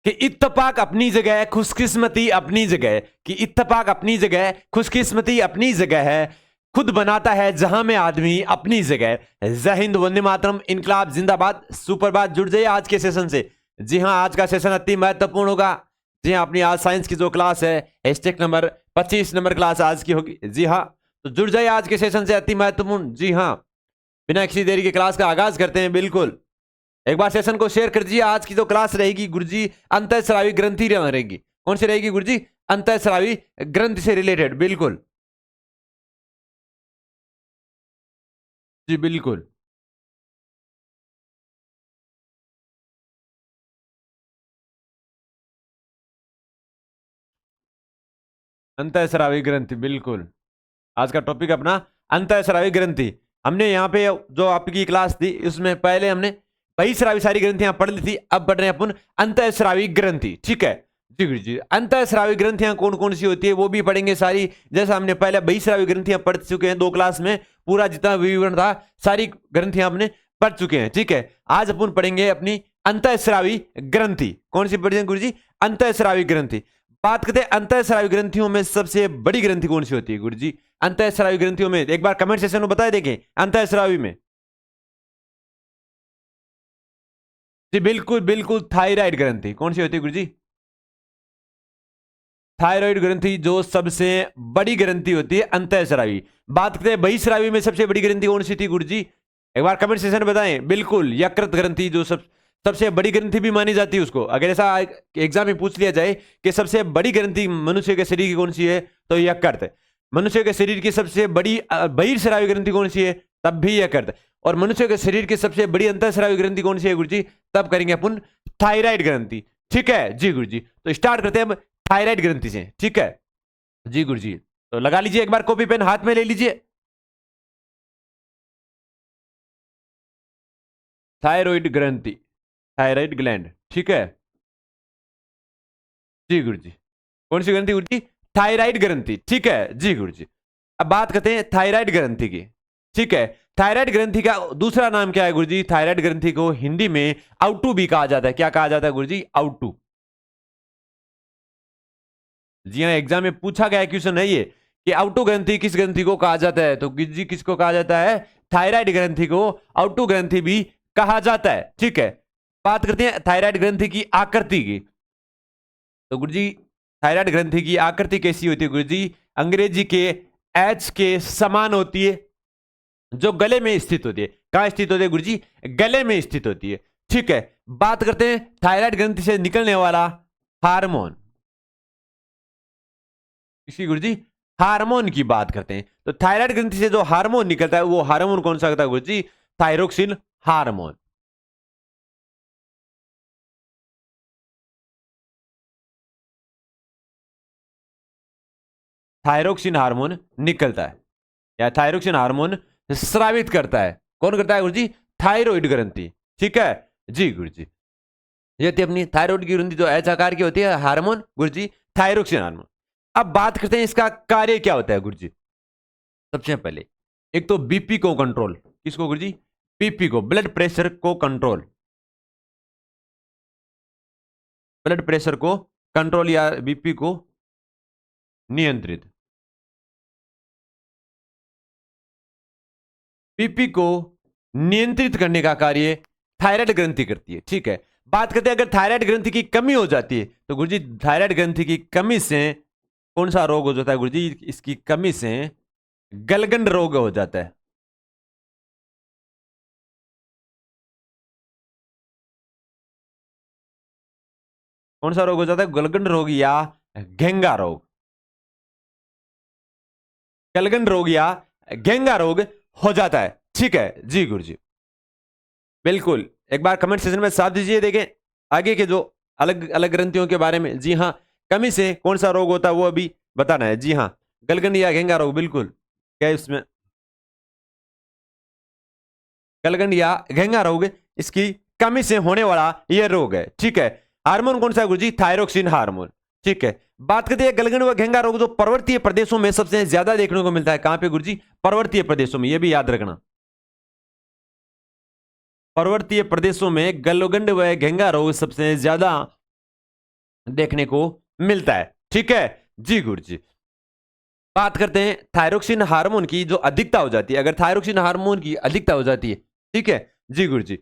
कि इत्तेफाक अपनी जगह, खुशकिस्मती अपनी जगह, कि इत्तेफाक अपनी जगह, खुशकिस्मती अपनी जगह है, खुद बनाता है जहां में आदमी अपनी जगह। जय हिंद, वंदे मातरम, इनकलाब जिंदाबाद, सुप्रभात। जुड़ जाइए आज के सेशन से। जी हाँ, आज का सेशन अति महत्वपूर्ण होगा। जी हाँ, अपनी आज साइंस की जो क्लास है, हैशटैग नंबर 25 नंबर क्लास आज की होगी। जी हाँ, तो जुड़ जाइए आज के सेशन से, अति महत्वपूर्ण। जी हाँ, बिना किसी देरी के क्लास का आगाज करते हैं। बिल्कुल, एक बार सेशन को शेयर कर दीजिए। आज की जो क्लास रहेगी गुरुजी, अंतःस्रावी ग्रंथि रहेगी। कौन सी रहेगी गुरुजी? अंतःस्रावी ग्रंथि से रिलेटेड। बिल्कुल जी, बिल्कुल अंतःस्रावी ग्रंथि। बिल्कुल, आज का टॉपिक अपना अंतःस्रावी ग्रंथि। हमने यहाँ पे जो आपकी क्लास थी उसमें पहले हमने बहिस्रावी सारी ग्रंथियां पढ़ ली थी। अब पढ़ रहे हैं अपन अंतःस्रावी ग्रंथि। ठीक है जी गुरु जी। अंतःस्रावी ग्रंथियां कौन कौन सी होती है वो भी पढ़ेंगे सारी। जैसा हमने पहले बहिस्रावी ग्रंथियां पढ़ चुके हैं 2 क्लास में, पूरा जितना विवरण था सारी ग्रंथियां हमने पढ़ चुके हैं। ठीक है, आज अपन पढ़ेंगे अपनी अंतःस्रावी ग्रंथि। कौन सी पढ़ेंगे गुरु जी? अंतःस्रावी ग्रंथि। बात करते हैं अंतःस्रावी ग्रंथियों में सबसे बड़ी ग्रंथि कौन सी होती है गुरु जी? अंतःस्रावी ग्रंथियों में एक बार कमेंट सेक्शन में बताए देखें। अंतःस्रावी में जी बिल्कुल बिल्कुल, थायराइड ग्रंथि। कौन सी होती है गुरु जी? थायराइड ग्रंथि जो सबसे बड़ी ग्रंथि होती है अंतःस्रावी। बात करते हैं बहिस्रावी में सबसे बड़ी ग्रंथि कौन सी थी गुरु जी? एक बार कमेंट सेक्शन में बताएं। बिल्कुल यकृत ग्रंथि, जो सबसे बड़ी ग्रंथि भी मानी जाती है उसको। अगर ऐसा एग्जाम में पूछ लिया जाए कि सबसे बड़ी ग्रंथि मनुष्य के शरीर की कौन सी है, तो यकृत। मनुष्य के शरीर की सबसे बड़ी बहिर्स्रावी ग्रंथि कौन सी है, तब भी यकृत। और मनुष्य के शरीर की सबसे बड़ी अंतःस्रावी ग्रंथि कौन सी है गुरु जी? तब करेंगे अपन थायराइड ग्रंथि। ठीक है जी गुरु जी, तो स्टार्ट करते हैं थायराइड ग्रंथि से। ठीक है जी गुरु जी, तो लगा लीजिए एक बार कॉपी पेन हाथ में ले लीजिए। थायराइड ग्रंथि, थायराइड ग्लैंड। ठीक है जी गुरु जी। कौन सी ग्रंथि गुरु जी? थायराइड ग्रंथि। ठीक है जी गुरु जी। अब बात करते हैं थायराइड ग्रंथि की। ठीक है, थायराइड ग्रंथि का दूसरा नाम क्या है गुरु जी? थायराइड ग्रंथि को हिंदी में आउटू भी कहा जाता है। क्या कहा जाता है गुरु जी? आउटू। जी हाँ, एग्जाम में पूछा गया क्वेश्चन है ये कि आउटू ग्रंथि किस ग्रंथि को कहा जाता है, तो गुरु जी किसको कहा जाता है? थायराइड ग्रंथि को आउटू ग्रंथि भी कहा जाता है। ठीक है, बात करते हैं थायराइड ग्रंथि की आकृति की। तो गुरु जी, थायराइड ग्रंथि की आकृति कैसी होती है गुरु जी? अंग्रेजी के एच के समान होती है, जो गले में स्थित होती है। कहां स्थित होती है गुरु जी? गले में स्थित होती है। ठीक है, बात करते हैं थायराइड ग्रंथि से निकलने वाला हार्मोन। किसी गुरु जी? हार्मोन की बात करते हैं। तो थायराइड ग्रंथि से जो हार्मोन निकलता है वो हार्मोन कौन सा होता है गुरु जी? Thyroxine hormone. थायरोक्सिन हार्मोन निकलता है, या थायरोक्सिन हार्मोन स्रावित करता है। कौन करता है गुरु जी? थायराइड ग्रंथि। ठीक है जी गुरु जी। ये थी अपनी थायराइड की ग्रंथि जो एच आकार की होती है, हार्मोन गुरु जी थायरोक्सिन हार्मोन। अब बात करते हैं इसका कार्य क्या होता है गुरु जी। सबसे पहले एक तो बीपी को कंट्रोल। किसको गुरु जी? बीपी को, ब्लड प्रेशर को कंट्रोल। ब्लड प्रेशर को कंट्रोल या बीपी को नियंत्रित। बीपी को नियंत्रित करने का कार्य थायराइड ग्रंथि करती है। ठीक है, बात करते हैं अगर थायराइड ग्रंथि की कमी हो जाती है, तो गुरुजी थायराइड ग्रंथि की कमी से कौन सा रोग हो जाता है गुरुजी? इसकी कमी से गलगंड रोग हो जाता है। कौन सा रोग हो जाता है? गलगंड रोग या घेंगा रोग। गलगंड रोग या घेंगा रोग हो जाता है। ठीक है जी गुरुजी, बिल्कुल। एक बार कमेंट सेक्शन में साथ दीजिए, देखें आगे के जो अलग अलग ग्रंथियों के बारे में। जी हाँ, कमी से कौन सा रोग होता है वो अभी बताना है। जी हाँ, गलगंड या घेंगा रोग। बिल्कुल, क्या है इसमें? गलगंड या घेंगा रोग इसकी कमी से होने वाला यह रोग है। ठीक है, हार्मोन कौन सा है गुरुजी? Thyroxine hormone. ठीक है, बात करते हैं गलगंड व घेंगा रोग जो पर्वतीय प्रदेशों में सबसे ज्यादा देखने को मिलता है। कहां पे गुरुजी? पर्वतीय प्रदेशों में, यह भी याद रखना। पर्वतीय प्रदेशों में गलगंड व घेंगा रोग सबसे ज्यादा देखने को मिलता है। ठीक है जी गुरु जी। बात करते हैं थायरोक्सिन हार्मोन की जो अधिकता हो जाती है, अगर थायरोक्सिन हार्मोन की अधिकता हो जाती है, ठीक है जी गुरु जी,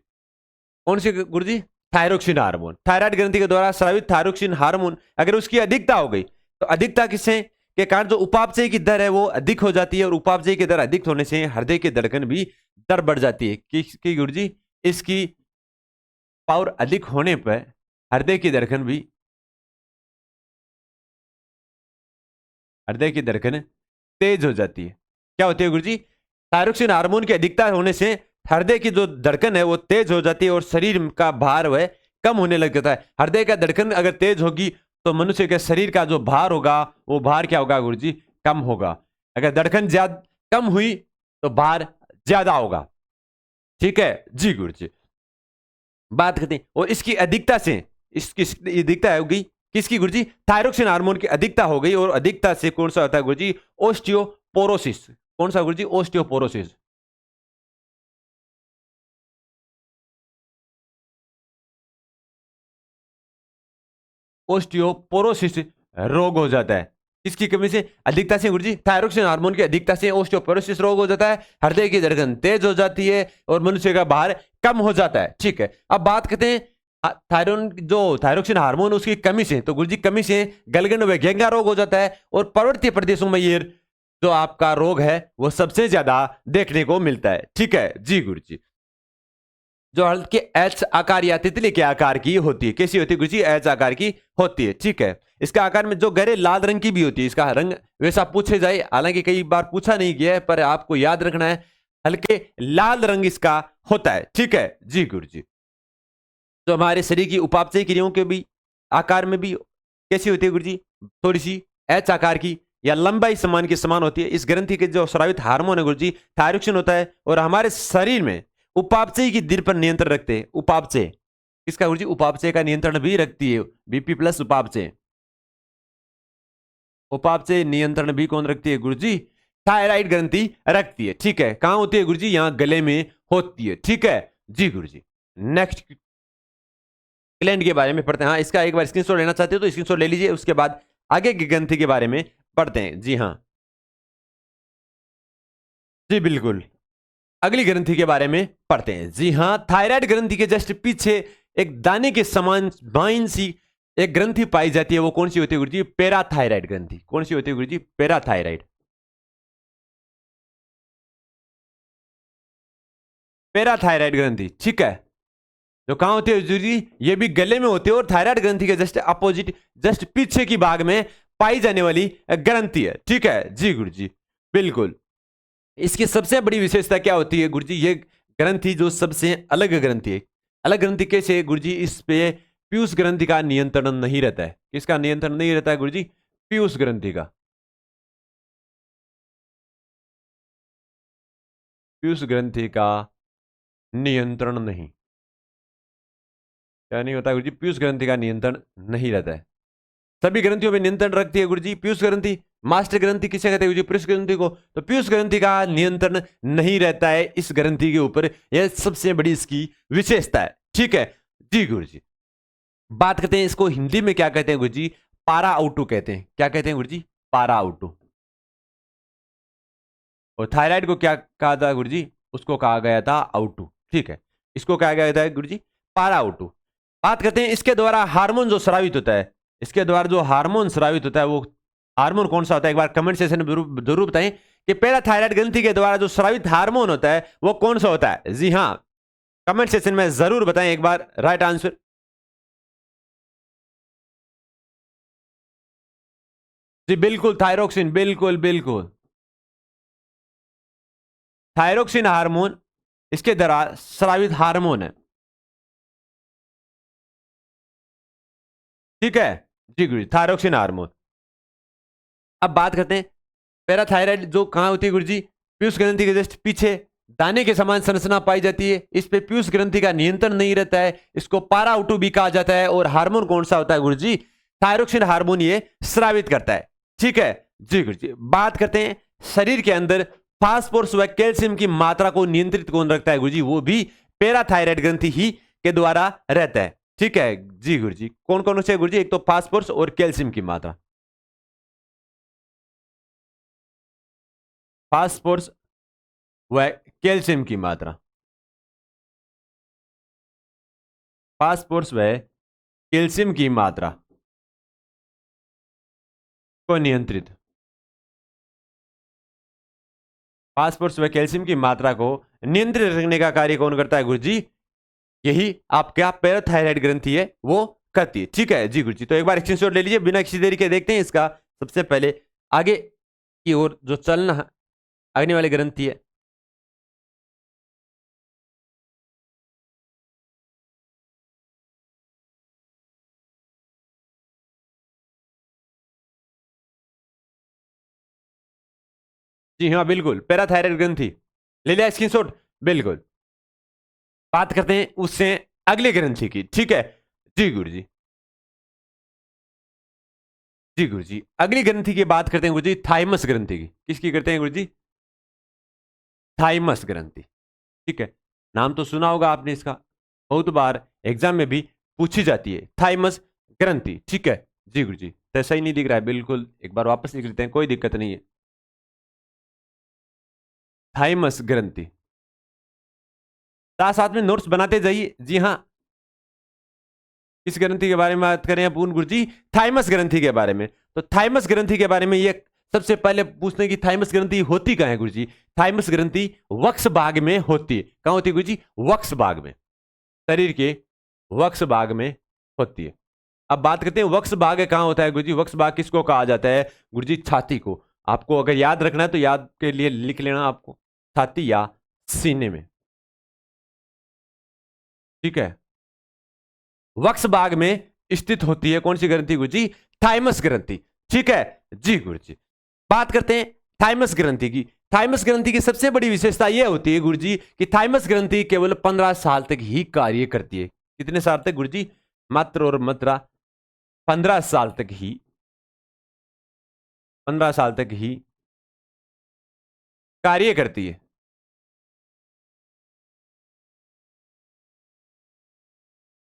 कौन सी गुरु जी? थायरोक्सिन हार्मोन, थायराइड ग्रंथि के द्वारा स्रावित थायरोक्सिन हार्मोन अगर उसकी अधिकता हो गई तो अधिकता किससे के कारण जो उपापचय की दर है वो अधिक हो जाती है, और उपापचय की दर अधिक होने से हृदय की धड़कन भी दर बढ़ जाती है। किसकी गुरु जी? इसकी पावर अधिक होने पर हृदय की धड़कन तेज हो जाती है। क्या होती है गुरुजी? थायरोक्सिन हार्मोन की अधिकता होने से हृदय की जो धड़कन है वो तेज हो जाती है और शरीर का भार वह कम होने लग जाता है। हृदय का धड़कन अगर तेज होगी तो मनुष्य के शरीर का जो भार होगा वो भार क्या होगा गुरुजी? कम होगा। अगर धड़कन ज्यादा कम हुई तो भार ज्यादा होगा। ठीक है जी गुरुजी। बात करते हैं और इसकी अधिकता से, इसकी अधिकता होगी किसकी गुरुजी? थायरोक्सिन हार्मोन की अधिकता हो गई, और अधिकता से कौन सा होता है गुरुजी? ओस्टियोपोरोसिस। कौन सा गुरुजी? ओस्टियोपोरोसिस। ओस्टियोपोरोसिस रोग हो जाता है। किसकी कमी से? अधिकता से गुरुजी, थायरोक्सिन हार्मोन की अधिकता से ओस्टियोपोरोसिस रोग हो जाता है, हृदय की धड़कन तेज हो जाती है और मनुष्य का भार कम हो जाता है। ठीक है, अब बात करते हैं थायरोक्सिन हार्मोन उसकी कमी से, तो गुरुजी कमी से गलगंड व घेंगा रोग हो जाता है, और पर्वतीय प्रदेशों में ये जो आपका रोग है वो सबसे ज्यादा देखने को मिलता है। ठीक है जी गुरुजी। जो हल्के एच आकार या तितली के आकार की होती है, कैसी होती है गुरुजी? एच आकार की होती है। ठीक है, इसका आकार में जो गहरे लाल रंग की भी होती है, इसका रंग वैसा पूछे जाए, हालांकि कई बार पूछा नहीं गया है, पर आपको याद रखना है हल्के लाल रंग इसका होता है। ठीक है जी गुरुजी। तो हमारे शरीर की उपापचय क्रियाओं के भी आकार में भी कैसी होती है गुरुजी? थोड़ी सी एच आकार की या लंबाई समान की समान होती है। इस ग्रंथि के जो स्रावित हार्मोन है गुरुजी थायरोक्सिन होता है, और हमारे शरीर में उपापचय की दर पर नियंत्रण रखते हैं। उपापचय किसका गुरुजी? उपापचय का नियंत्रण भी रखती है बीपी प्लस उपापचय। उपापचय नियंत्रण भी कौन रखती है गुरुजी? थायराइड ग्रंथि रखती है। ठीक है, कहां होती है गुरुजी? यहां गले में होती है। ठीक है जी गुरुजी। नेक्स्ट ग्लैंड के बारे में पढ़ते हैं। हाँ, इसका एक बार स्क्रीनशॉट लेना चाहते हो तो स्क्रीनशॉट ले लीजिए, उसके बाद आगे की ग्रंथि के बारे में पढ़ते हैं। जी हाँ जी बिल्कुल, अगली ग्रंथि के बारे में पढ़ते हैं। जी हाँ, थायराइड ग्रंथि के जस्ट पीछे एक दाने के समान बाइन सी एक ग्रंथि पाई जाती है। वो कौन सी होती है गुरुजी? पैराथायराइड ग्रंथि। कौन सी होती है गुरुजी? पैराथायराइड। पैराथायराइड ग्रंथि। ठीक है, जो कहां होती है गुरुजी? ये भी गले में होती है, और थायराइड ग्रंथि के जस्ट अपोजिट, जस्ट पीछे की भाग में पाई जाने वाली ग्रंथि है। ठीक है जी गुरुजी बिल्कुल। इसकी सबसे बड़ी विशेषता क्या होती है गुरुजी? ये ग्रंथि जो सबसे अलग ग्रंथि है। अलग ग्रंथि कैसे है गुरुजी? इस पे पीयूष ग्रंथि का नियंत्रण नहीं रहता है। किसका नियंत्रण नहीं रहता है गुरुजी? पीयूष ग्रंथि का। पीयूष ग्रंथि का नियंत्रण नहीं, क्या नहीं होता गुरुजी? पीयूष ग्रंथि का नियंत्रण नहीं रहता है। सभी ग्रंथियों में नियंत्रण रखती है गुरुजी पीयूष ग्रंथि। मास्टर ग्रंथि किसे कहते हैं गुरुजी? पीयूष ग्रंथि को। तो पीयूष ग्रंथि का नियंत्रण नहीं रहता है इस ग्रंथि के ऊपर, यह सबसे बड़ी इसकी विशेषता है। ठीक है जी गुरुजी। बात करते हैं इसको हिंदी में क्या कहते हैं गुरुजी? पारा आउटू कहते हैं। क्या कहते हैं गुरुजी? पारा आउटू। और थायराइड को क्या कहा था गुरुजी? उसको कहा गया था आउटू। ठीक है, इसको कहा गया था गुरुजी पारा आउटू। बात करते हैं इसके द्वारा हार्मोन जो स्रावित होता है, इसके द्वारा जो हार्मोन स्रावित होता है वो हार्मोन कौन सा होता है? एक बार कमेंट सेक्शन में जरूर बताएं कि पैराथायराइड ग्रंथि के द्वारा जो स्रावित हार्मोन होता है वो कौन सा होता है? जी हाँ, कमेंट सेक्शन में जरूर बताएं एक बार राइट आंसर। जी बिल्कुल, थायरोक्सिन, बिल्कुल बिल्कुल। थायरोक्सिन हार्मोन इसके द्वारा स्रावित हार्मोन है। ठीक है जी गुरु, थायरोक्सिन हार्मोन। अब बात करते हैं पैराथायराइड जो कहां होती है गुरुजी? पीयूष ग्रंथि के जस्ट पीछे दाने के समान संरचना पाई जाती है। इस पे पीयूष ग्रंथि का नियंत्रण नहीं रहता है, इसको पारा आउटू भी कहा जाता है। और हार्मोन कौन सा होता है गुरुजी? थायरोक्सिन हार्मोन ये स्रावित करता है। ठीक है जी गुरुजी। बात करते हैं शरीर के अंदर फास्फोरस व कैल्शियम की मात्रा को नियंत्रित कौन रखता है गुरुजी? वो भी पैराथायराइड ग्रंथि ही के द्वारा रहता है। ठीक है जी गुरुजी। कौन कौन से गुरुजी? एक तो फास्फोरस और कैल्शियम की मात्रा। फास्फोरस व कैल्शियम की मात्रा। फास्फोरस व कैल्शियम की मात्रा को नियंत्रित। फास्फोरस व कैल्शियम की मात्रा को नियंत्रित रखने का कार्य कौन करता है गुरुजी? यही आपका पैराथायराइड ग्रंथि है वो करती है। ठीक है जी गुरुजी। तो एक बार स्क्रीनशॉट ले लीजिए, बिना किसी देरी के देखते हैं इसका सबसे पहले आगे की ओर जो चलना है आगने वाली ग्रंथि है। जी हाँ बिल्कुल, पैराथायराइड ग्रंथि। ले लिया स्क्रीनशॉट? बिल्कुल। बात करते हैं उससे अगले ग्रंथि की। ठीक है जी गुरुजी। जी गुरुजी, अगली ग्रंथि की बात करते हैं गुरुजी थाइमस ग्रंथि की। किसकी करते हैं गुरुजी? थाइमस ग्रंथि। ठीक है, नाम तो सुना होगा आपने इसका, बहुत बार एग्जाम में भी पूछी जाती है थाइमस ग्रंथि। ठीक है जी गुरुजी। तो सही नहीं दिख रहा है, बिल्कुल एक बार वापस लिख लेते हैं, कोई दिक्कत नहीं है। थाइमस ग्रंथि, साथ साथ में नोट्स बनाते जाइए। जी हाँ, किस ग्रंथि के बारे में बात करें पूर्ण गुरुजी? थाइमस ग्रंथि के बारे में। तो थाइमस ग्रंथि के बारे में ये सबसे पहले पूछते हैं कि थाइमस ग्रंथि होती कहाँ है गुरुजी? थाइमस ग्रंथि वक्ष भाग में होती है। कहां होती है गुरुजी? वक्ष भाग में, शरीर के वक्ष भाग में होती है। अब बात करते हैं वक्ष भाग कहां होता है गुरुजी? वक्ष भाग किसको कहा जाता है गुरुजी? छाती को। आपको अगर याद रखना है तो याद के लिए लिख लेना आपको, छाती या सीने में। ठीक है, वक्ष भाग में स्थित होती है कौन सी ग्रंथि गुरुजी? थाइमस ग्रंथि। ठीक है जी गुरुजी। बात करते हैं थाइमस ग्रंथि की। थाइमस ग्रंथि की सबसे बड़ी विशेषता यह होती है गुरुजी कि थाइमस ग्रंथि केवल 15 साल तक ही कार्य करती है। कितने साल तक गुरुजी? मात्र और मात्रा 15 साल तक ही, 15 साल तक ही कार्य करती है।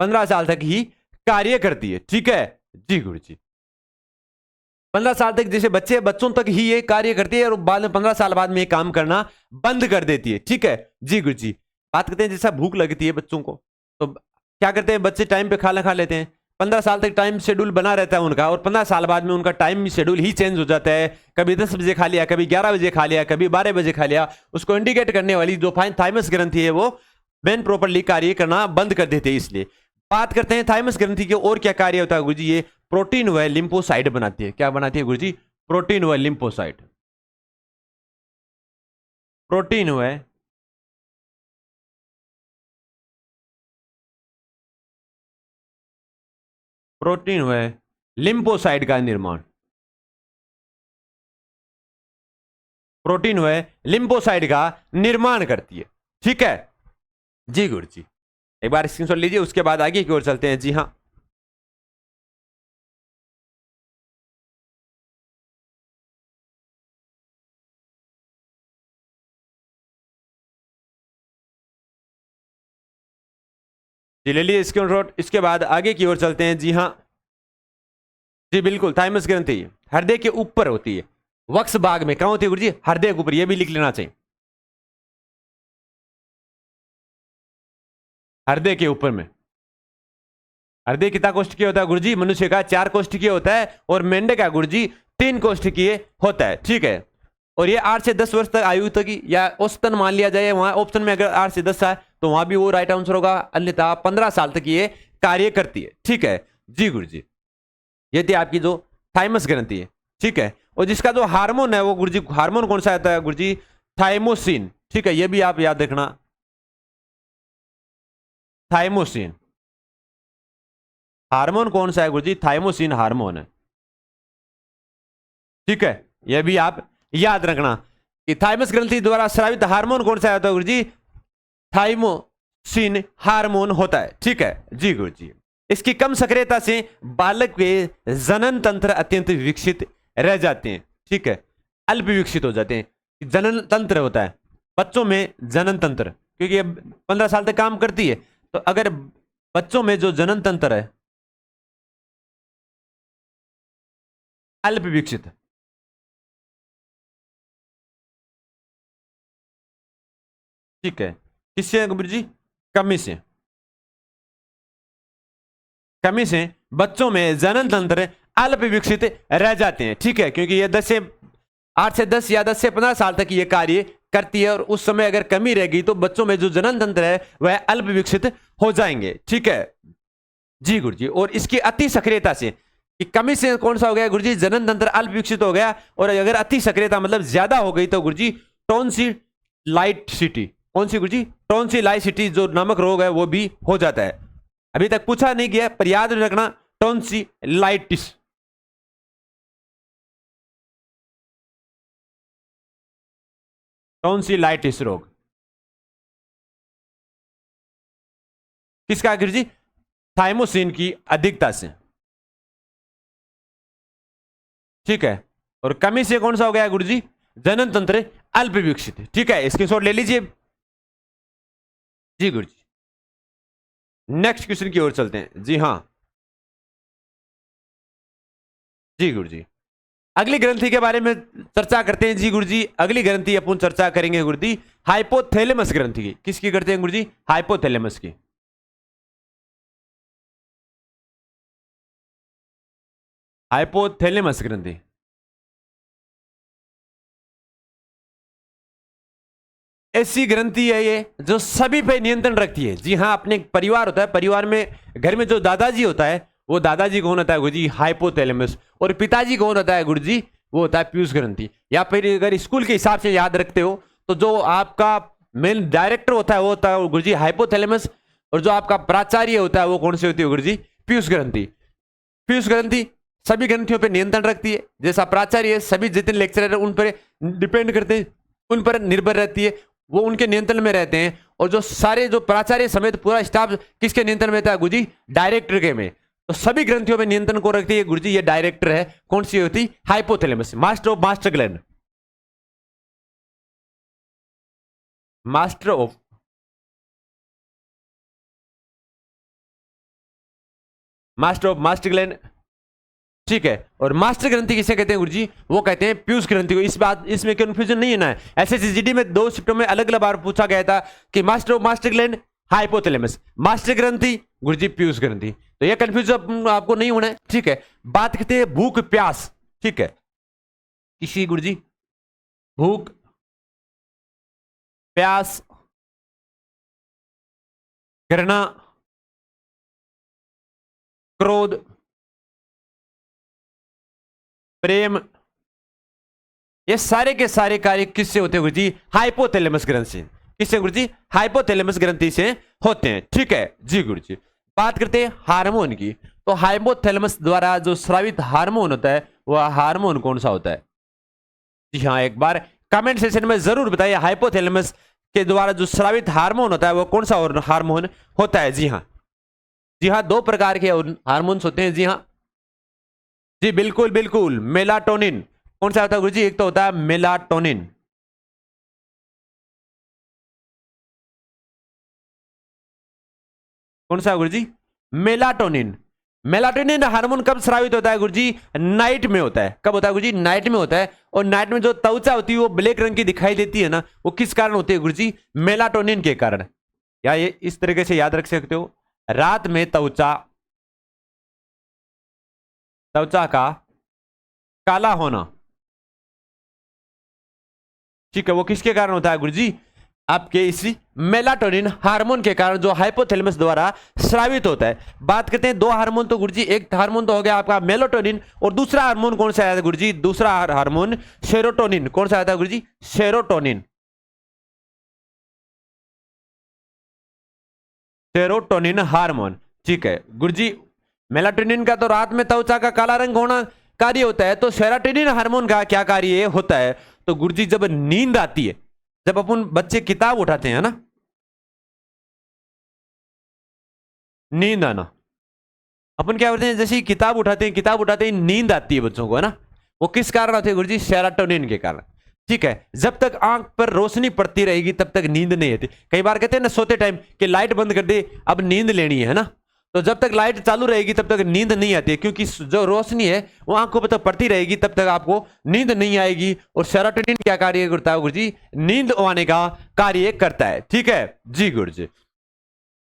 15 साल तक ही कार्य करती है। ठीक है जी गुरुजी। 15 साल तक जैसे बच्चों तक ही ये कार्य करती है और बाद में 15 साल बाद में ये काम करना बंद कर देती है। ठीक है जी गुरुजी। बात करते हैं जैसा भूख लगती है बच्चों को, तो क्या करते हैं बच्चे? टाइम पे खाना खा लेते हैं। 15 साल तक टाइम शेड्यूल बना रहता है उनका, और 15 साल बाद में उनका टाइम शेड्यूल ही चेंज हो जाता है। कभी 10 बजे खा लिया, कभी 11 बजे खा लिया, कभी 12 बजे खा लिया। उसको इंडिकेट करने वाली जो थाइमस ग्रंथि है वो मेन प्रॉपरली कार्य करना बंद कर देते हैं। इसलिए बात करते हैं थाइमस ग्रंथि के और क्या कार्य होता है गुरुजी? ये प्रोटीन व लिम्फोसाइट बनाती है। क्या बनाती है गुरुजी? प्रोटीन व लिम्फोसाइट। प्रोटीन व प्रोटीन व लिम्फोसाइट का निर्माण। प्रोटीन व लिम्फोसाइट का निर्माण करती है। ठीक है जी गुरुजी। एक बार स्क्रीनशॉट लीजिए, उसके बाद आगे की ओर चलते हैं। जी हाँ, जी ले लीजिए स्क्रीनशॉट, इसके बाद आगे की ओर चलते हैं। जी हाँ जी बिल्कुल, थाइमस ग्रंथि हृदय के ऊपर होती है। वक्ष भाग में कहां होती है गुरुजी? हृदय के ऊपर। यह भी लिख लेना चाहिए, हृदय के ऊपर में। हृदय कितना कोष्ठकीय होता है गुरुजी? मनुष्य का 4 कोष्ठकीय होता है, और मेंढक का गुरुजी 3 कोष्ठकीय होता है। ठीक है, और ये 8 से 10 वर्ष तक आयु तक की, या औसतन मान लिया जाए, वहां ऑप्शन में अगर 8 से 10 है तो वहां भी वो राइट आंसर होगा, अन्यथा 15 साल तक ये कार्य करती है। ठीक है जी गुरुजी। ये थी आपकी जो थाइमस ग्रंथि है। ठीक है, और जिसका जो हार्मोन है वो गुरुजी, हार्मोन कौन सा आता है गुरुजी? थाइमोसिन। ठीक है, ये भी आप याद रखना, थाइमोसिन। हार्मोन कौन सा है गुरुजी? थाइमोसिन हार्मोन है। ठीक है, यह भी आप याद रखना कि थाइमस ग्रंथि द्वारा स्रावित हार्मोन कौन सा होता है गुरुजी? थाइमोसिन हार्मोन होता है। ठीक है जी गुरुजी। इसकी कम सक्रियता से बालक के जनन तंत्र अत्यंत विकसित रह जाते हैं। ठीक है, अल्प विकसित हो जाते हैं। जनन तंत्र होता है बच्चों में, जनन तंत्र, क्योंकि अब 15 साल तक काम करती है, तो अगर बच्चों में जो जनन तंत्र है अल्प विकसित। ठीक है, किससे गुरु जी? कमी से। कमी से बच्चों में जनन तंत्र अल्प विकसित रह जाते हैं। ठीक है, क्योंकि ये 8 से 10 या 10 से 15 साल तक ये कार्य करती है, और उस समय अगर कमी रहेगी तो बच्चों में जो जनन तंत्र है वह अल्प विकसित हो जाएंगे। ठीक है जी गुरु जी। और इसकी अति सक्रियता से, कि कमी से कौन सा हो गया गुरु जी? जनन तंत्र अल्प विकसित हो गया, और अगर अति सक्रियता मतलब ज्यादा हो गई तो गुरु जी टॉन्सिलाइटिस। कौन सी गुरु जी? टॉन्सिलाइटिस जो नामक रोग है वो भी हो जाता है। अभी तक पूछा नहीं गया पर याद रखना, टॉन्सिलाइटिस। टॉन्सिलाइटिस रोग किसका गुरु जी? थाइमोसिन की अधिकता से। ठीक है, और कमी से कौन सा हो गया गुरु जी? जनन तंत्र अल्प विकसित। ठीक है, स्क्रीनशॉट ले लीजिए जी गुरु जी। नेक्स्ट क्वेश्चन की ओर चलते हैं। जी हाँ जी गुरु जी, अगली ग्रंथि के बारे में चर्चा करते हैं जी गुरु जी। अगली ग्रंथि अपन चर्चा करेंगे गुरु जी हाइपोथैलेमस ग्रंथि की। किसकी करते हैं गुरु जी? हाइपोथैलेमस की। हाइपोथैलेमस ग्रंथि ऐसी ग्रंथि है ये जो सभी पे नियंत्रण रखती है। जी हाँ, अपने परिवार होता है, परिवार में घर में जो दादाजी होता है वो दादाजी कौन होता है गुरु जी? हाइपोथैलेमस। और पिताजी कौन होता है गुरु जी? वो होता है पीयूष ग्रंथि। या फिर अगर स्कूल के हिसाब से याद रखते हो तो जो आपका मेन डायरेक्टर होता है वो होता है गुरु जी हाइपोथैलेमस, और जो आपका प्राचार्य होता है वो कौन सी होती है गुरु जी? पीयूष ग्रंथि। पीयूष ग्रंथि सभी ग्रंथियों पर नियंत्रण रखती है। जैसा प्राचार्य सभी जितने लेक्चरर है उन पर डिपेंड करते हैं, उन पर निर्भर रहती है, वो उनके नियंत्रण में रहते हैं। और जो सारे जो प्राचार्य समेत पूरा स्टाफ किसके नियंत्रण में था गुरुजी? डायरेक्टर के में। तो सभी ग्रंथियों में नियंत्रण को रखती है गुरुजी ये डायरेक्टर है। कौन सी होती? Hypothalamus, master of master gland. Master of master gland. ठीक है, और मास्टर ग्रंथि किसे कहते हैं गुरुजी? वो कहते हैं पीयूष ग्रंथि को। इस बात इसमें कंफ्यूजन नहीं है ना। एसएससीजीडी में 2 शिफ्टों में अलग अलग बार पूछा गया था कि master of master gland hypothalamus, master ग्रंथि गुरुजी पीयूष ग्रंथि। तो ये कंफ्यूजन आपको नहीं होना है। ठीक है, बात करते हैं भूख प्यास। ठीक है, किसी गुरुजी भूख प्यास घृणा क्रोध प्रेम, ये सारे के सारे कार्य किससे होते हैं गुरुजी? हाइपोथैलेमस ग्रंथि से। किससे गुरुजी? हाइपोथैलेमस ग्रंथि से होते हैं। ठीक है जी गुरुजी। बात करते हैं हार्मोन की। तो हाइपोथैलेमस द्वारा जो स्रावित हार्मोन होता है वह हार्मोन कौन सा होता है? जी हाँ, एक बार कमेंट सेक्शन में जरूर बताइए हाइपोथैलेमस के द्वारा जो स्रावित हार्मोन होता है वो कौन सा हार्मोन होता है? जी हाँ, जी हाँ, 2 प्रकार के हार्मोन्स होते हैं। जी हाँ जी, बिल्कुल बिल्कुल। मेलाटोनिन कौन सा होता है गुरुजी? एक तो होता है मेलाटोनिन। कौन सा गुरुजी? मेलाटोनिन। मेलाटोनिन हार्मोन कब स्रावित होता है गुरुजी? नाइट में होता है। कब होता है गुरुजी? नाइट में होता है। और नाइट में जो त्वचा होती है वो ब्लैक रंग की दिखाई देती है ना, वो किस कारण होती है गुरुजी? मेलाटोनिन के कारण। या ये इस तरीके से याद रख सकते हो, रात में त्वचा का काला होना। ठीक है, वो किसके कारण होता है गुरुजी? आपके इसी मेलाटोनिन हार्मोन के कारण जो हाइपोथैलेमस द्वारा स्रावित होता है। बात करते हैं 2 हार्मोन। तो गुरुजी एक हार्मोन तो हो गया आपका मेलाटोनिन, और दूसरा हार्मोन कौन सा आया था गुरुजी? दूसरा हार्मोन सेरोटोनिन। कौन सा आया था गुरुजी? सेरोटोनिन। Serotonin hormone. ठीक है गुरुजी, मेलाटोनिन का तो रात में त्वचा का काला रंग होना कार्य होता है, तो सेरोटोनिन हार्मोन का क्या कार्य होता है? तो गुरुजी जब नींद आती है, जब अपन बच्चे किताब उठाते हैं ना, नींद आना, अपन क्या करते हैं जैसे ही किताब उठाते हैं, किताब उठाते ही नींद आती है बच्चों को, है ना, वो किस कारण आती है गुरुजी? सेरोटोनिन के कारण। ठीक है, जब तक आंख पर रोशनी पड़ती रहेगी तब तक नींद नहीं आती। कई बार कहते हैं ना सोते टाइम कि लाइट बंद कर दे, अब नींद लेनी है ना, तो जब तक लाइट चालू रहेगी तब तक नींद नहीं आती है, क्योंकि जो रोशनी है वो आंखों पर तो पड़ती रहेगी, तब तक आपको नींद नहीं आएगी। और सेरोटोनिन क्या कार्य करता है गुरुजी? नींद आने का कार्य करता है। ठीक है जी गुरुजी।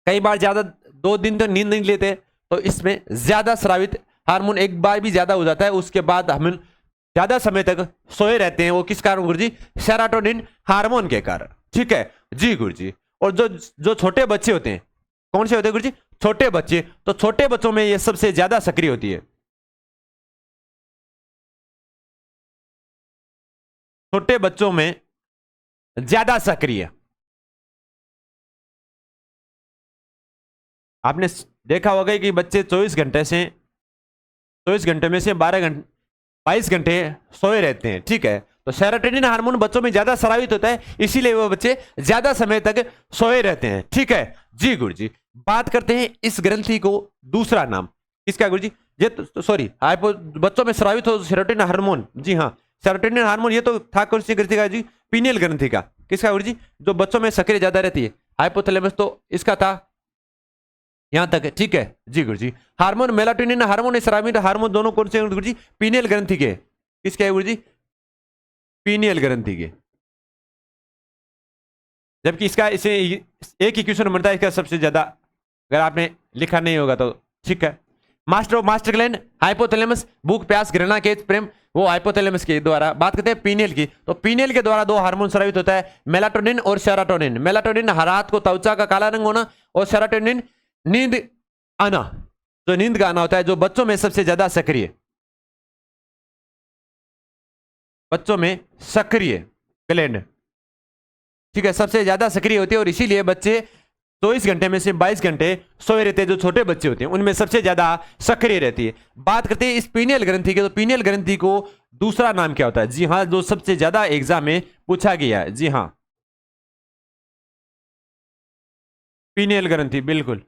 कई बार ज्यादा 2 दिन तो नींद नहीं लेते, तो इसमें ज्यादा स्रावित हार्मोन एक बार भी ज्यादा हो जाता है, उसके बाद हम ज्यादा समय तक सोए रहते हैं। वो किस कारण गुरुजी? सेरोटोनिन हार्मोन के कारण। ठीक है जी गुरुजी। और जो जो छोटे बच्चे होते हैं, कौन से होते हैं गुरुजी? छोटे बच्चे। तो छोटे बच्चों में ये सबसे ज्यादा सक्रिय होती है। छोटे बच्चों में ज्यादा सक्रिय। आपने देखा होगा कि बच्चे 24 घंटे में से 22 घंटे सोए रहते हैं। ठीक है, तो सेरोटोनिन हार्मोन बच्चों में ज्यादा स्रावित होता है, इसीलिए वो बच्चे ज्यादा समय तक सोए रहते हैं। ठीक है जी गुरुजी। बात करते हैं इस ग्रंथि को दूसरा नाम किसका गुरुजी? ये सॉरी बच्चों में स्रावित हो सेरोटोनिन हार्मोन। जी हाँ, सेरोटोनिन हार्मोन ये तो था कौन सी ग्रंथि का जी? पीनियल ग्रंथि का। किसका गुरुजी? जो बच्चों में सक्रिय ज्यादा रहती है। हाइपोथैलेमस तो इसका था यहां तक है। ठीक है जी गुरुजी। हार्मोन मेलाटोनिन हार्मोन स्रावित हार्मोन दोनों कौन से गुरुजी? पीनियल ग्रंथि के। किसके है गुरुजी? पीनियल ग्रंथि के। जबकि इसका इसे एक ही क्वेश्चन बनता है इसका सबसे ज्यादा, अगर आपने लिखा नहीं होगा तो। ठीक है, master of master gland hypothalamus, भूख प्यास घृणा के प्रेम, वो हाइपोथैलेमस के द्वारा। बात करते हैं पीनियल की, तो पीनियल के द्वारा 2 हार्मोन स्रावित होता है, मेलाटोनिन और सेरोटोनिन। मेलाटोनिन रात को त्वचा का काला रंग होना, और सेरोटोनिन नींद आना, जो नींद का आना होता है, जो बच्चों में सबसे ज्यादा सक्रिय, बच्चों में सक्रिय ग्लैंड। ठीक है, सबसे ज्यादा सक्रिय होती है, और इसीलिए बच्चे 24 घंटे में से 22 घंटे सोए रहते हैं। जो छोटे बच्चे होते हैं उनमें सबसे ज्यादा सक्रिय रहती है। बात करते हैं इस पीनियल ग्रंथि के, तो पीनियल ग्रंथि को दूसरा नाम क्या होता है? जी हाँ, जो सबसे ज्यादा एग्जाम में पूछा गया है। जी हाँ, पीनियल ग्रंथि, बिल्कुल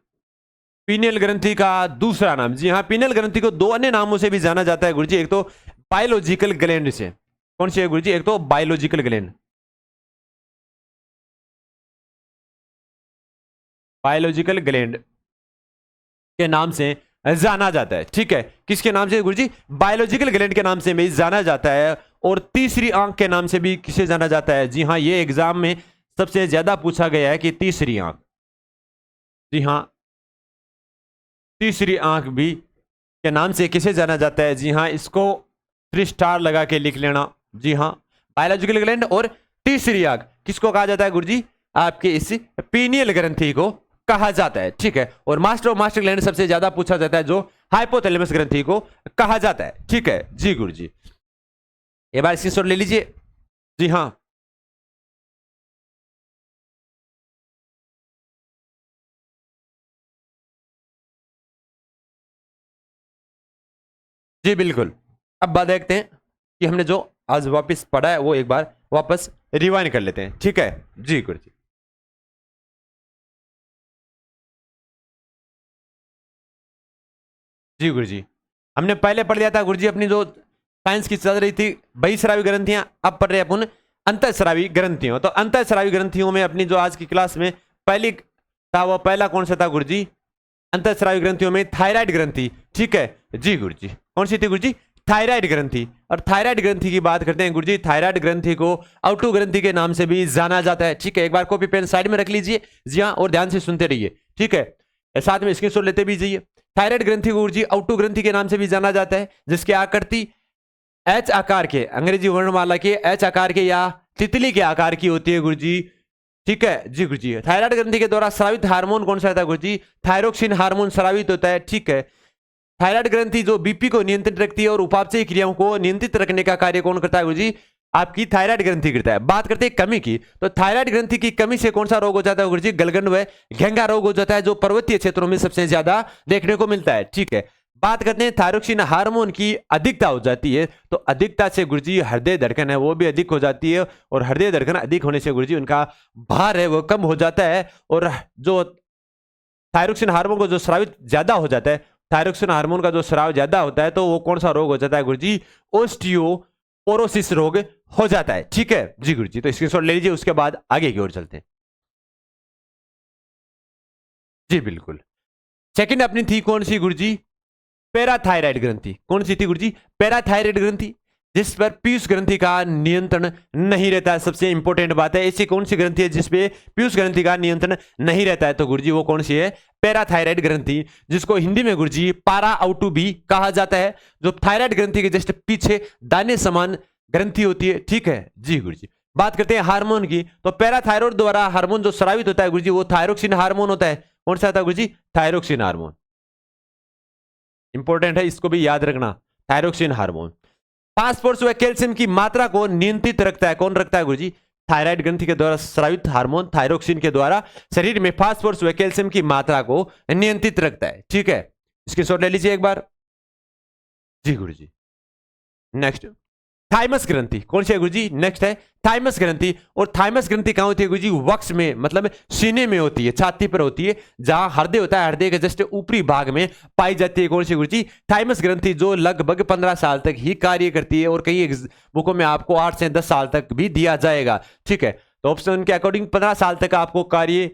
पीनियल ग्रंथि का दूसरा नाम। जी हाँ, पीनियल ग्रंथि को 2 अन्य नामों से भी जाना जाता है गुरुजी। एक तो बायोलॉजिकल ग्लैंड से। कौन सी है गुरुजी? एक तो बायोलॉजिकल ग्लैंड, बायोलॉजिकल ग्लैंड के नाम से जाना जाता है। ठीक है, किसके नाम से गुरुजी? बायोलॉजिकल ग्लैंड के नाम से भी जाना जाता है। और तीसरी आंख के नाम से भी किसे जाना जाता है? जी हाँ, ये एग्जाम में सबसे ज्यादा पूछा गया है कि तीसरी आंख। जी हाँ, तीसरी आंख भी के नाम से किसे जाना जाता है? जी हाँ, इसको 3 स्टार लगा के लिख लेना। जी हाँ, बायोलॉजिकल ग्लैंड और तीसरी आंख किसको कहा जाता है गुरुजी? आपके इस पीनियल ग्रंथि को कहा जाता है। ठीक है, और मास्टर ऑफ मास्टर ग्लैंड सबसे ज्यादा पूछा जाता है, जो हाइपोथैलेमस ग्रंथि को कहा जाता है। ठीक है जी गुरुजी, एक बार स्क्रीनशॉट ले लीजिए। जी हाँ, जी बिल्कुल। अब बात देखते हैं कि हमने जो आज वापस पढ़ा है वो एक बार वापस रिवाइंड कर लेते हैं। ठीक है जी गुरुजी। जी गुरुजी, हमने पहले पढ़ लिया था गुरुजी अपनी जो साइंस की चल रही थी बहिस्रावी ग्रंथियां, अब पढ़ रहे हैं अपन अंतःस्रावी ग्रंथियों। तो अंतःस्रावी ग्रंथियों में अपनी जो आज की क्लास में पहली था वो पहला कौन सा था गुरुजी? अंतःस्रावी ग्रंथियों में थायराइड ग्रंथि। ठीक है जी गुरुजी, कौन सी थी गुरुजी? थायराइड ग्रंथि। और थायराइड ग्रंथि की बात करते हैं गुरुजी, थायराइड ग्रंथि को आउटू ग्रंथि के नाम से भी जाना जाता है। ठीक है, एक बार कॉपी पेन साइड में रख लीजिए। जी हाँ, और ध्यान से सुनते रहिए। ठीक है, साथ में स्क्रीनशॉट लेते भी जाइए। थायराइड ग्रंथि को गुरुजी आउटू ग्रंथि के नाम से भी जाना जाता है, जिसकी आकृति एच आकार के, अंग्रेजी वर्णमाला के एच आकार के या तितली के आकार की होती है गुरुजी। ठीक है जी गुरुजी, थायराइड ग्रंथि के द्वारा स्रावित हार्मोन कौन सा होता है गुरुजी? थायरोक्सिन हार्मोन स्रावित होता है। ठीक है, थायराइड ग्रंथि जो बीपी को नियंत्रित रखती है और उपापचयी क्रियाओं को नियंत्रित रखने का कार्य कौन करता है गुरुजी? आपकी थायराइड ग्रंथि करता है। बात करते हैं कमी की, तो थायराइड ग्रंथि की कमी से कौन सा रोग हो जाता है गुरुजी? गलगंड व घेंगा रोग हो जाता है, जो पर्वतीय क्षेत्रों में सबसे ज्यादा देखने को मिलता है। ठीक है, बात करते हैं थायरोक्सिन हार्मोन की अधिकता हो जाती है, तो अधिकता से गुरुजी हृदय धड़कन है वो भी अधिक हो जाती है, और हृदय धड़कन अधिक होने से गुरुजी उनका भार है वो कम हो जाता है। और जो थायरोक्सिन हार्मोन को जो स्रावित ज्यादा हो जाता है, थायरोक्सिन हार्मोन का जो स्राव ज्यादा होता है, तो वो कौन सा रोग हो जाता है गुरुजी? ओस्टियोपोरोसिस रोग हो जाता है। ठीक है जी गुरुजी, तो स्क्रीनशॉट ले लीजिए, उसके बाद आगे की ओर चलते हैं। जी बिल्कुल, सेकंड अपनी थी कौन सी गुरुजी? पैराथायराइड ग्रंथि। कौन सी थी गुरुजी? पैराथायराइड ग्रंथि, जिस पर पीयूष ग्रंथि का नियंत्रण नहीं रहता है। सबसे इंपॉर्टेंट बात है, ऐसी कौन सी ग्रंथि है जिसपे पीयूष ग्रंथि का नियंत्रण नहीं रहता है? तो गुरुजी वो कौन सी है? पैराथायराइड ग्रंथि, जिसको हिंदी में गुरुजी पारा आउटू भी कहा जाता है, जो थायराइड ग्रंथि के जस्ट पीछे दाने समान ग्रंथि होती है। ठीक है जी गुरुजी। बात करते हैं हार्मोन की, तो पैराथायराइड द्वारा हार्मोन जो स्रावित होता है गुरुजी, वो थायरोक्सिन हार्मोन होता है। कौन सा होता है गुरुजी? Thyroxine hormone. इंपॉर्टेंट है, इसको भी याद रखना, थायरोक्सिन हार्मोन। फास्फोरस व कैल्शियम की मात्रा को नियंत्रित रखता है। कौन रखता है गुरुजी? थायराइड ग्रंथि के द्वारा स्रावित हार्मोन थायरोक्सिन के द्वारा शरीर में फास्फोरस व कैल्शियम की मात्रा को नियंत्रित रखता है। ठीक है, इसकी शॉर्ट ले लीजिए एक बार जी गुरुजी। नेक्स्ट थाइमस ग्रंथि। कौन सी है गुरुजी? नेक्स्ट है थाइमस ग्रंथि। और थाइमस ग्रंथि कहां होती है गुरुजी? वक्ष में, मतलब सीने में होती है, छाती पर होती है, जहां हृदय होता है, हृदय के जस्ट ऊपरी भाग में पाई जाती है। कौन सी गुरुजी? थाइमस ग्रंथि, जो लगभग 15 साल तक ही कार्य करती है, और कई बुकों में आपको 8 से 10 साल तक भी दिया जाएगा। ठीक है, तो ऑप्शन के अकॉर्डिंग 15 साल तक आपको कार्य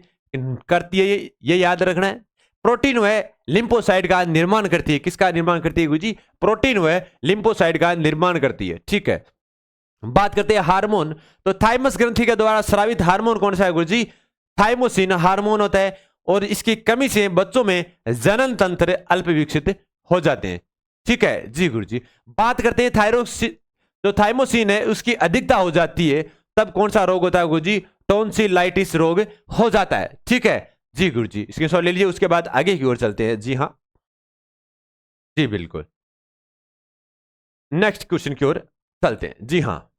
करती है, ये याद रखना है। प्रोटीन व लिम्फोसाइट का निर्माण करती है। किसका निर्माण करती है गुरुजी? प्रोटीन व लिम्फोसाइट का निर्माण करती है। ठीक है, बात करते हैं हार्मोन, तो थाइमस ग्रंथि के द्वारा स्रावित हार्मोन कौन सा है गुरुजी? थाइमोसिन हार्मोन होता है, और इसकी कमी से बच्चों में जनन तंत्र अल्प विकसित हो जाते हैं। ठीक है जी गुरुजी। बात करते हैं थायरोक्सिन, जो थाइमोसिन है उसकी अधिकता हो जाती है, तब कौन सा रोग होता है गुरुजी? टॉन्सिलाइटिस रोग हो जाता है। ठीक है जी गुरुजी, स्क्रीनशॉट ले लीजिए, उसके बाद आगे की ओर चलते हैं। जी हाँ जी बिल्कुल, नेक्स्ट क्वेश्चन की ओर चलते हैं। जी हाँ,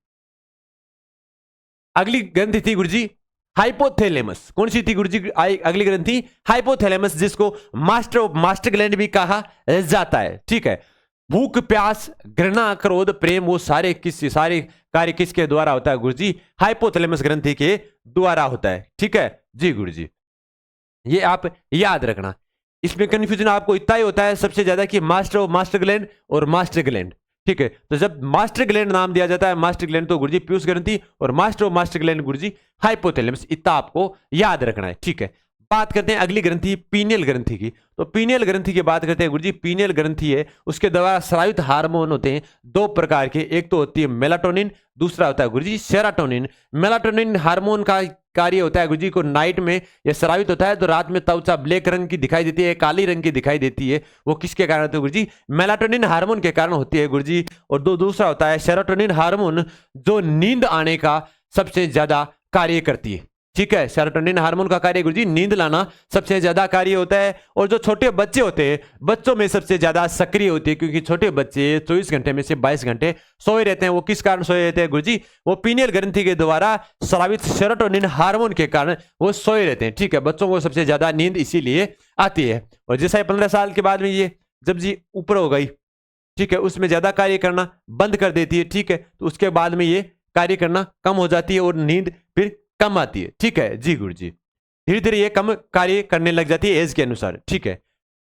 अगली ग्रंथि थी गुरुजी हाइपोथैलेमस। कौन सी थी गुरुजी अगली ग्रंथि? हाइपोथैलेमस, जिसको मास्टर ऑफ मास्टर ग्लैंड भी कहा जाता है। ठीक है, भूख, प्यास, घृणा, क्रोध, प्रेम, वो सारे कार्य किसके द्वारा होता है गुरुजी? हाइपोथैलेमस ग्रंथि के द्वारा होता है। ठीक है जी गुरुजी, ये आप याद रखना। इसमें कंफ्यूजन आपको इतना ही होता है सबसे ज्यादा कि मास्टर ऑफ मास्टर ग्लैंड और मास्टर ग्लैंड। ठीक है, तो जब मास्टर ग्लैंड नाम दिया जाता है मास्टर ग्लैंड, तो गुरुजी पीयूष ग्रंथि, और master of master gland Guruji hypothalamus. इतना आपको याद रखना है। ठीक है, बात करते हैं अगली ग्रंथि पीनियल ग्रंथि की, तो पीनियल ग्रंथि की बात करते हैं गुरुजी। पीनियल ग्रंथि है, उसके द्वारा स्रावित हार्मोन होते हैं दो प्रकार के, एक तो होती है मेलाटोनिन, दूसरा होता है गुरुजी सेरोटोनिन। मेलाटोनिन हार्मोन का कार्य होता है गुरुजी को नाइट में यह स्रावित होता है, तो रात में त्वचा ब्लैक रंग की दिखाई देती है, काली रंग की दिखाई देती है। वो किसके कारण होती है गुरुजी? मेलाटोनिन हार्मोन के कारण होती है गुरुजी। और दूसरा होता है सेरोटोनिन हार्मोन, जो नींद आने का सबसे ज्यादा कार्य करती है। ठीक है, सेरोटोनिन हार्मोन का कार्य गुरुजी नींद लाना सबसे ज्यादा कार्य होता है। और जो छोटे बच्चे होते हैं, बच्चों में सबसे ज्यादा सक्रिय होती है, क्योंकि छोटे बच्चे 24 घंटे में से 22 घंटे सोए रहते हैं। वो किस कारण सोए रहते हैं गुरुजी? वो पीनियल ग्रंथि के द्वारा स्रावित सेरोटोनिन हार्मोन के कारण वो सोए रहते हैं। ठीक है, बच्चों को सबसे ज्यादा नींद इसीलिए आती है। और जैसा 15 साल के बाद में ये जब जी ऊपर हो गई, ठीक है, उसमें ज्यादा कार्य करना बंद कर देती है। ठीक है, तो उसके बाद में ये कार्य करना कम हो जाती है और नींद फिर कम आती है। ठीक है जी गुरुजी, धीरे धीरे ये कम कार्य करने लग जाती है एज के अनुसार। ठीक है,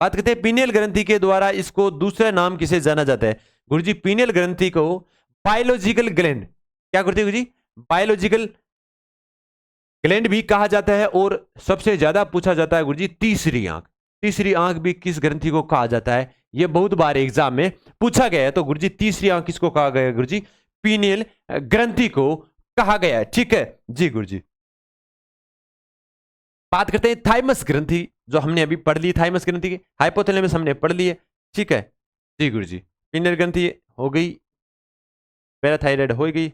बात करते हैं पीनियल ग्रंथि के द्वारा इसको दूसरा नाम किसे जाना जाता है गुरुजी? पीनियल ग्रंथि को बायोलॉजिकल ग्लैंड, क्या करते हैं गुरुजी? बायोलॉजिकल ग्लैंड भी कहा जाता है। और सबसे ज्यादा पूछा जाता है गुरुजी तीसरी आंख। तीसरी आंख भी किस ग्रंथि को कहा जाता है? ये बहुत बार एग्जाम में पूछा गया है। तो गुरुजी तीसरी आंख किसको कहा गया है गुरुजी? पीनियल ग्रंथि को कहा गया है। ठीक है जी गुरुजी, बात करते हैं थाइमस ग्रंथि, जो हमने अभी पढ़ ली। थाइमस ग्रंथि की हाइपोथैलेमस हमने पढ़ ली है। ठीक है जी गुरुजी, पीनियल ग्रंथि हो गई, पैराथायराइड हो गई।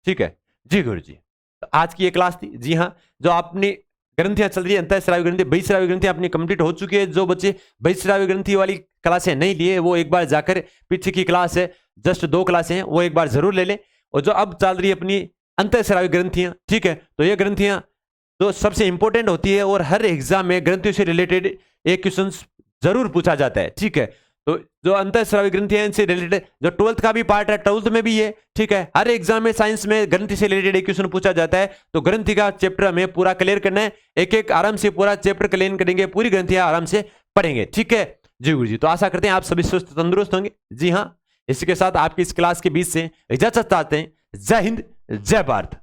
ठीक है जी गुरुजी, तो आज की ये क्लास थी। जी हाँ, जो आपने ग्रंथियां चल रही है अंतःस्रावी ग्रंथि, बहिस्रावी ग्रंथि अपनी कंप्लीट हो चुकी है। जो बच्चे बहिस्रावी ग्रंथि वाली क्लासें नहीं लिए, वो एक बार जाकर पीछे की क्लास है, जस्ट 2 क्लासें हैं, वो एक बार जरूर ले लें। और जो अब चल रही है अपनी अंतःस्रावी ग्रंथियां, ठीक है, तो ये ग्रंथियां जो सबसे इंपॉर्टेंट होती है, और हर एग्जाम में ग्रंथियों से रिलेटेड एक क्वेश्चन जरूर पूछा जाता है। ठीक है, तो जो अंतःस्रावी ग्रंथियां इनसे रिलेटेड, जो 12th का भी पार्ट है, 12th में भी ये, ठीक है, हर एग्जाम में साइंस में ग्रंथि से रिलेटेड एक क्वेश्चन पूछा जाता है। तो ग्रंथि का चैप्टर हमें पूरा क्लियर करना है, एक एक आराम से पूरा चैप्टर क्लियर करेंगे, पूरी ग्रंथियां आराम से पढ़ेंगे। ठीक है जी गुरुजी, तो आशा करते हैं आप सभी स्वस्थ तंदुरुस्त होंगे। जी हाँ, इसी के साथ आपकी इस क्लास के बीच से इजाजत चाहते हैं। जय हिंद, जय भारत।